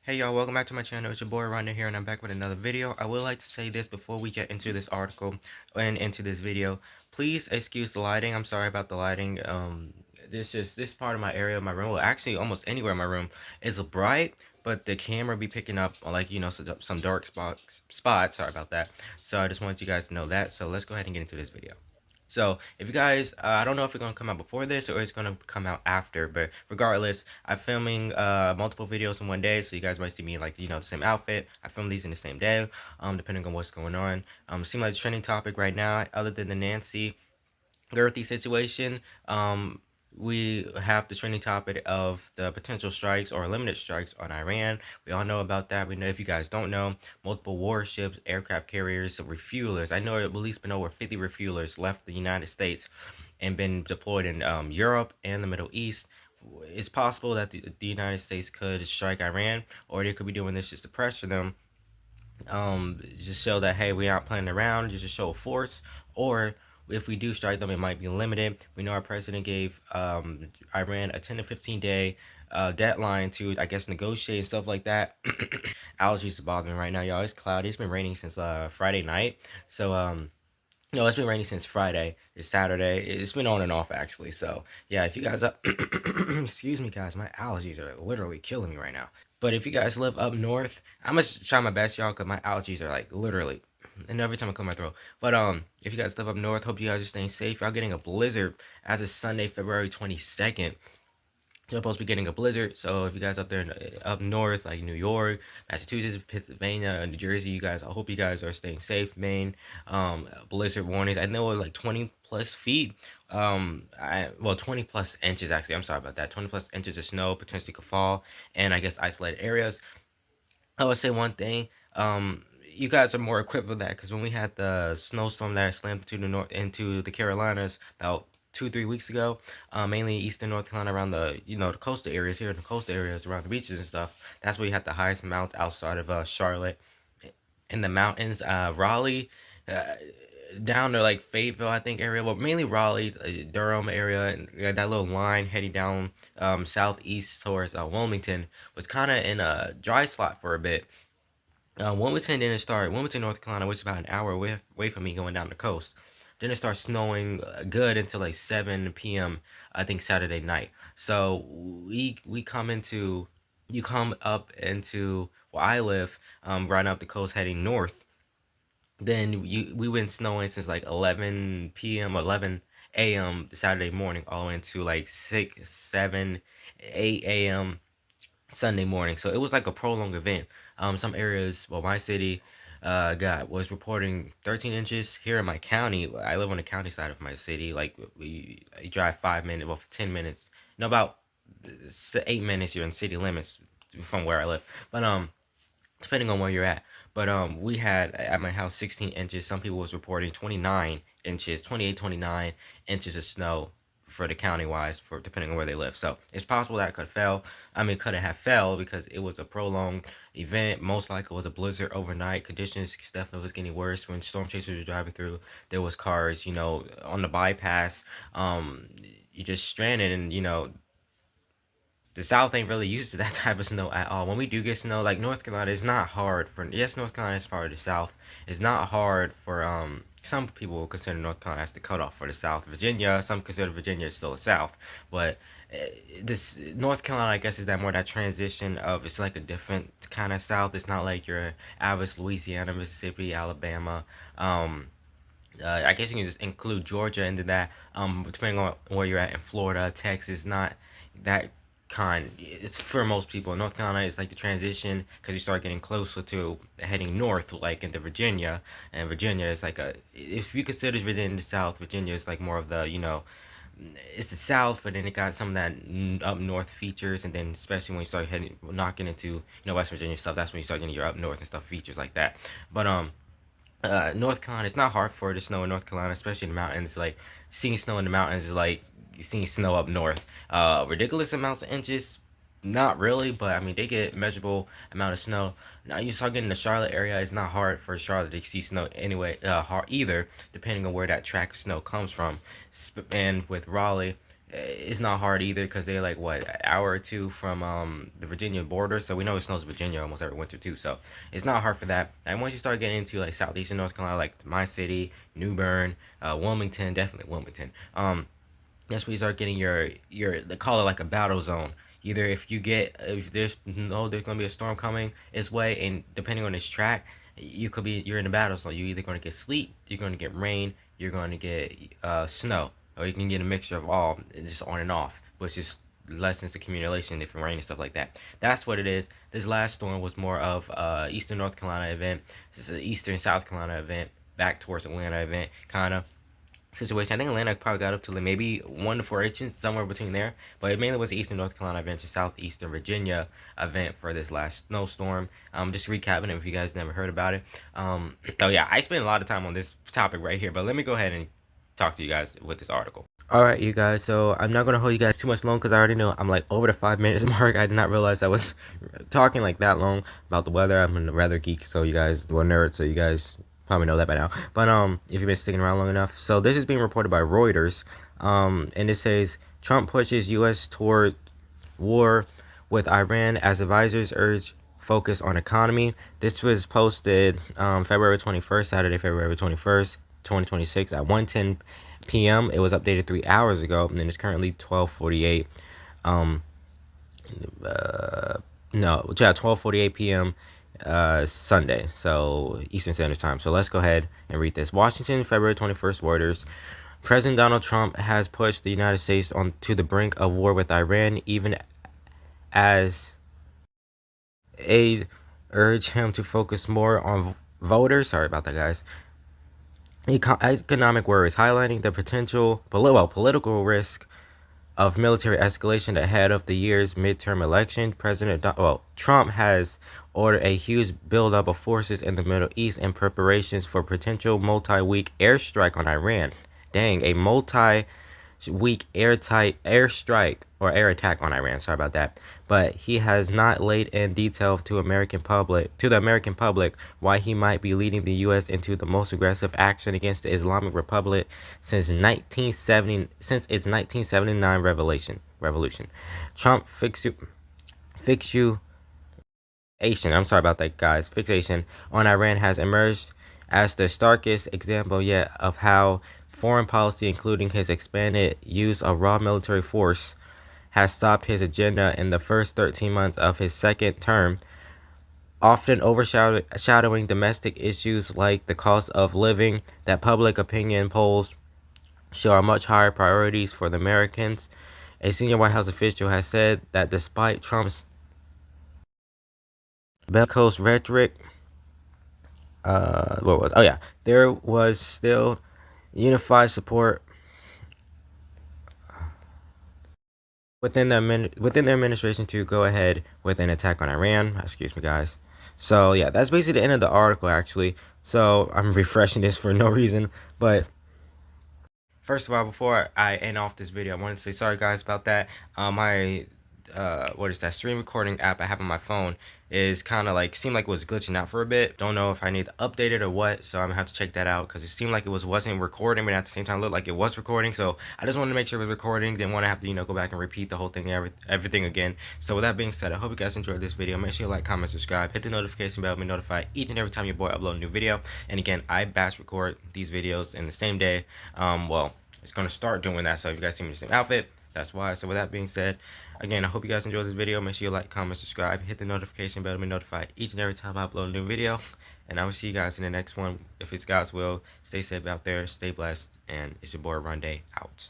Hey y'all, welcome back to my channel. It's your boy Ronda here, and I'm back with another video. I would like to say this before we get into this article and into this video. Please excuse the lighting. I'm sorry about the lighting. This part of my area, my room, well, actually almost anywhere in my room is bright, but the camera be picking up like some dark spots. Sorry about that. So I just wanted you guys to know that. So let's go ahead and get into this video. So if you guys, I don't know if it's gonna come out before this or it's gonna come out after, but regardless, I'm filming multiple videos in one day, so you guys might see me in, like, the same outfit. I film these in the same day, depending on what's going on. It seems like the trending topic right now, other than the Nancy Gerthy situation, we have the trending topic of the potential strikes or limited strikes on Iran. We all know about that. We know, if you guys don't know, multiple warships, aircraft carriers, refuelers. I know at least been over 50 refuelers left the United States and been deployed in Europe and the Middle East. It's possible that the United States could strike Iran, or they could be doing this just to pressure them, just show that, hey, we aren't playing around, just to show force. Or if we do strike them, it might be limited. We know our president gave Iran a 10 to 15 day deadline to, I guess, negotiate and stuff like that. Allergies are bothering me right now, y'all. It's cloudy. It's been raining since Friday night. So no, it's been raining since Friday. It's Saturday. It's been on and off, actually. So yeah, if you guys excuse me, guys, my allergies are literally killing me right now. But if you guys live up north, I'm gonna try my best, y'all, because my allergies are like literally, and every time I clear my throat. But if you guys live up north, hope you guys are staying safe. Y'all getting a blizzard as of Sunday, February 22nd. You're supposed to be getting a blizzard, so if you guys up there up north, like New York, Massachusetts, Pennsylvania, New Jersey, you guys, I hope you guys are staying safe. Maine, blizzard warnings. I know it was like 20 plus feet, well, 20 plus inches actually. I'm sorry about that. 20 plus inches of snow potentially could fall, and I guess isolated areas. I would say one thing, you guys are more equipped with that, because when we had the snowstorm that slammed into the Carolinas about 2 3 weeks ago, mainly eastern North Carolina, around the the coastal areas, here in the coastal areas around the beaches and stuff. That's where you had the highest amounts outside of Charlotte. In the mountains, Raleigh, uh, down to like Fayetteville, I think, area, but mainly Raleigh, Durham area, and that little line heading down southeast towards Wilmington was kind of in a dry slot for a bit. Wilmington didn't start. Wilmington, North Carolina, was about an hour away from me going down the coast. Then it started snowing good until like 7 p.m. I think Saturday night. So we come into you come up into where I live, right up the coast heading north. Then we went snowing since like 11 p.m. or 11 a.m. Saturday morning, all the way into like 6, 7, 8 a.m. Sunday morning. So it was like a prolonged event. Some areas, well, my city, was reporting 13 inches here in my county. I live on the county side of my city. Like, you drive 5 minutes, well, 10 minutes, no, about 8 minutes. You're in city limits from where I live. But depending on where you're at. But we had at my house 16 inches. Some people was reporting 29 inches, 28, 29 inches of snow for the county wise, for depending on where they live. So it's possible that could fail. I mean, could have fell because it was a prolonged event. Most likely it was a blizzard overnight. Conditions definitely was getting worse when storm chasers were driving through. There was cars, on the bypass. You just stranded, and the South ain't really used to that type of snow at all. When we do get snow, like North Carolina, it's not hard for. Yes, North Carolina is part of the South. It's not hard for. Some people will consider North Carolina as the cutoff for the South. Virginia, some consider Virginia still the South, but this North Carolina, I guess, is that more that transition of, it's like a different kind of South. It's not like your average Louisiana, Mississippi, Alabama. I guess you can just include Georgia into that. Depending on where you're at in Florida, Texas, not that kind. It's for most people. North Carolina is like the transition, because you start getting closer to heading north, like into Virginia, and Virginia is like a. If you consider Virginia the South, Virginia is like more of the it's the South, but then it got some of that up north features, and then especially when you start heading knocking into West Virginia stuff, that's when you start getting your up north and stuff features like that. But North Carolina, it's not hard for it to snow in North Carolina, especially in the mountains. Like, seeing snow in the mountains is like seeing snow up north. Ridiculous amounts of inches, not really, but I mean, they get measurable amount of snow. Now you start getting the Charlotte area. It's not hard for Charlotte to see snow anyway, hard either, depending on where that track of snow comes from. And with Raleigh, it's not hard either because they're like what, an hour or two from the Virginia border, so we know it snows in Virginia almost every winter too. So it's not hard for that. And once you start getting into like southeastern North Carolina, like my city, New Bern, Wilmington, definitely Wilmington. That's where you start getting your they call it like a battle zone. Either if there's gonna be a storm coming its way, and depending on its track, you're in a battle zone. You're either gonna get sleet, you're gonna get rain, you're gonna get snow, or you can get a mixture of all, just on and off, which just lessens the accumulation if it rain and stuff like that. That's what it is. This last storm was more of eastern North Carolina event. This is an eastern South Carolina event, back towards Atlanta event, kind of situation. I think Atlanta probably got up to like maybe 1 to 4 inches, somewhere between there. But it mainly was the Eastern North Carolina event to Southeastern Virginia event for this last snowstorm. Just recapping it if you guys never heard about it. So yeah, I spent a lot of time on this topic right here, but let me go ahead and talk to you guys with this article. Alright, you guys, so I'm not going to hold you guys too much long because I already know I'm like over the 5 minutes mark. I did not realize I was talking like that long about the weather. I'm a weather geek, so you guys, well, nerd, so you guys probably know that by now. But if you've been sticking around long enough. So this is being reported by Reuters, and it says Trump pushes U.S. toward war with Iran as advisors urge focus on economy. This was posted February 21st, Saturday, February 21st, 2026 at 1:10 p.m. It was updated 3 hours ago, and it's currently 12:48. No, yeah, 12:48 p.m. Sunday, so Eastern Standard Time. So let's go ahead and read this. Washington, February 21st, Reuters. President Donald Trump has pushed the United States on to the brink of war with Iran, even as aid urged him to focus more on voters. Sorry about that, guys. Economic worries, highlighting the potential political risk of military escalation ahead of the year's midterm election. Trump has ordered a huge buildup of forces in the Middle East in preparations for potential multi-week airstrike on Iran. Dang, a multi-week airstrike or air attack on Iran. Sorry about that. But he has not laid in detail to the American public why he might be leading the U.S. into the most aggressive action against the Islamic Republic since its 1979 revolution. Trump fixation. I'm sorry about that, guys. Fixation on Iran has emerged as the starkest example yet of how foreign policy, including his expanded use of raw military force, has stopped his agenda in the first 13 months of his second term, often overshadowing domestic issues like the cost of living that public opinion polls show are much higher priorities for the Americans. A senior White House official has said that despite Trump's bellicose rhetoric, there was still unified support within the administration to go ahead with an attack on Iran. Excuse me, guys. So yeah, that's basically the end of the article, actually. So I'm refreshing this for no reason, but first of all, before I end off this video, I wanted to say sorry, guys, about that. My what is that stream recording app I have on my phone is kind of like seemed like it was glitching out for a bit. Don't know if I need to update it or what, so I'm gonna have to check that out because it seemed like it wasn't recording, but at the same time looked like it was recording. So I just wanted to make sure it was recording. Didn't want to have to go back and repeat the whole thing, everything again. So with that being said, I hope you guys enjoyed this video. Make sure you like, comment, subscribe, hit the notification bell to be notified each and every time your boy upload a new video. And again, I batch record these videos in the same day. Well, it's gonna start doing that. So if you guys see me in the same outfit, that's why. So with that being said, again, I hope you guys enjoyed this video. Make sure you like, comment, subscribe, hit the notification bell to be notified each and every time I upload a new video. And I will see you guys in the next one. If it's God's will, stay safe out there, stay blessed, and it's your boy Rondé out.